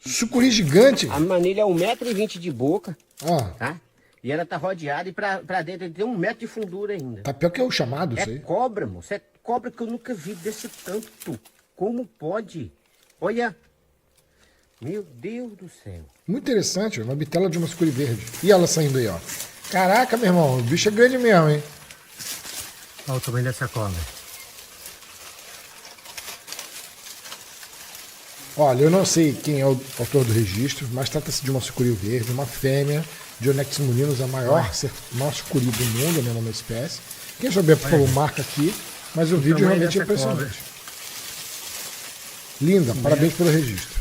Sucuri gigante. A manilha é 1,20 m de boca, Ó, tá? E ela tá rodeada e pra dentro ele tem 1 metro de fundura ainda. tá pior que é o chamado, isso É aí. cobra, moço. É cobra que eu nunca vi desse tanto. Como pode? Olha. Meu Deus do céu. Muito interessante, uma bitela de uma sucuri verde. E ela saindo aí, ó. Caraca, meu irmão, o bicho é grande mesmo, hein? Olha o tamanho dessa cobra. Olha, eu não sei quem é o autor do registro, mas trata-se de uma sucuri verde, uma fêmea de Onyx muninus, a maior sucuri do mundo, né, numa espécie. Quem souber, por favor, marca aqui, mas o vídeo realmente é impressionante. Linda, parabéns pelo registro.